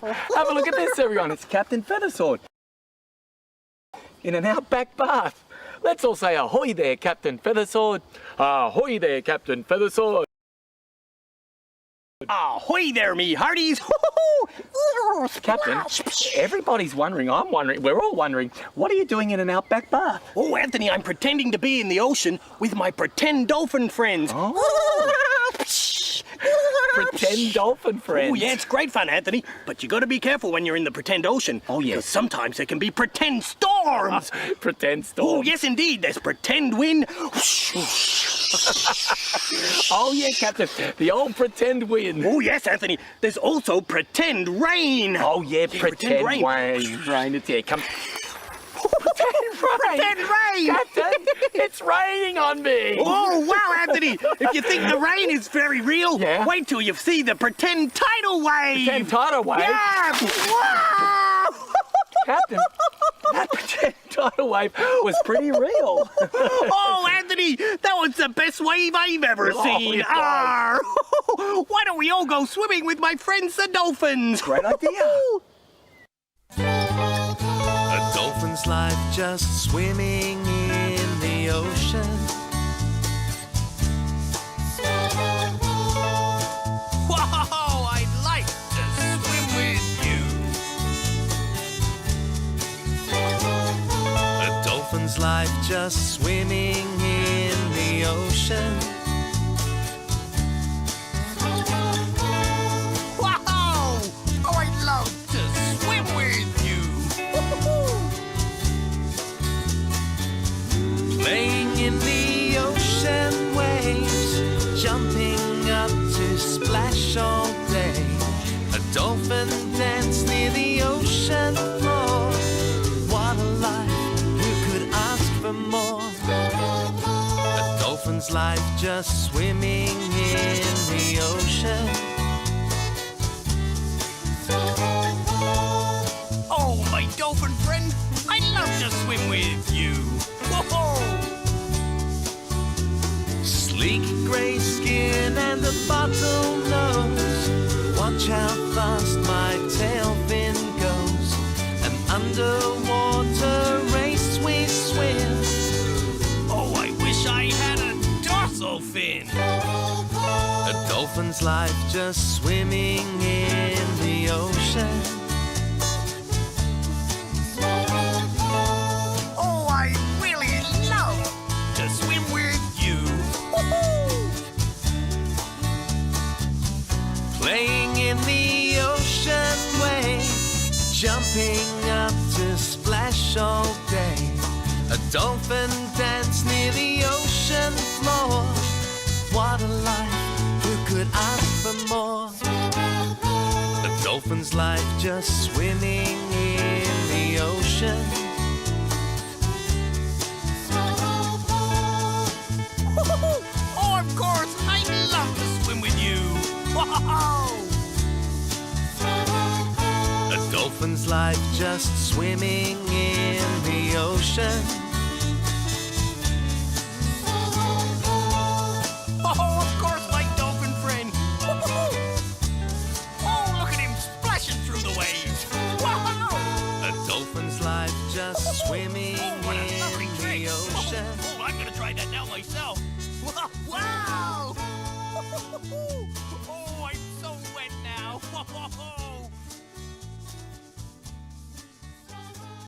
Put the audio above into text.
bath. Have a look at this, everyone. It's Captain Feathersword in an outback bath. Let's all say ahoy there, Captain Feathersword. Ahoy there, Captain Feathersword. Ahoy there, me hearties! Captain, everybody's wondering, I'm wondering, we're all wondering, what are you doing in an outback bath? Oh, Anthony, I'm pretending to be in the ocean with my pretend dolphin friends. Oh. Pretend dolphin friends. Oh, yeah, it's great fun, Anthony. But you got to be careful when you're in the pretend ocean. Oh, yes. Because sometimes there can be pretend storms. Pretend storms. Oh, yes, indeed. There's pretend wind. Oh, yeah, Captain. The old pretend wind. Oh, yes, Anthony. There's also pretend rain. Oh, yeah, pretend rain. Rain. It's here. Come. Pretend rain! Captain, it's raining on me! Oh, wow, Anthony! If you think the rain is very real, wait till you see the pretend tidal wave! Pretend tidal wave? Yeah! Wow! Captain, that pretend tidal wave was pretty real. Oh, Anthony, that was the best wave I've ever seen! Arr! Why don't we all go swimming with my friends the dolphins? Great idea! A dolphin's life just swimming in the ocean. Whoa, I'd like to swim with you. A dolphin's life just swimming in the ocean. Wow! Oh, I'd love to swim with you. Playing in the ocean waves, jumping up to splash all day. A dolphin dance near the ocean floor. What a life, who could ask for more? A dolphin's life just swimming in the ocean. Oh, my dolphin friend, I'd love to swim with you. Whoa! Sleek grey skin and a bottle nose. Watch how fast my tail fin goes. An underwater race we swim. Oh, I wish I had a dorsal fin. A dolphin's life just swimming in the ocean. Playing in the ocean wave, jumping up to splash all day. A dolphin dance near the ocean floor. What a life, who could ask for more? A dolphin's life just swimming in the ocean. Oh, of course, I'd love to swim with you. Whoa! A dolphin's life just swimming in the ocean. Oh, of course, my dolphin friend. Oh, look at him splashing through the waves. Whoa! A dolphin's life just swimming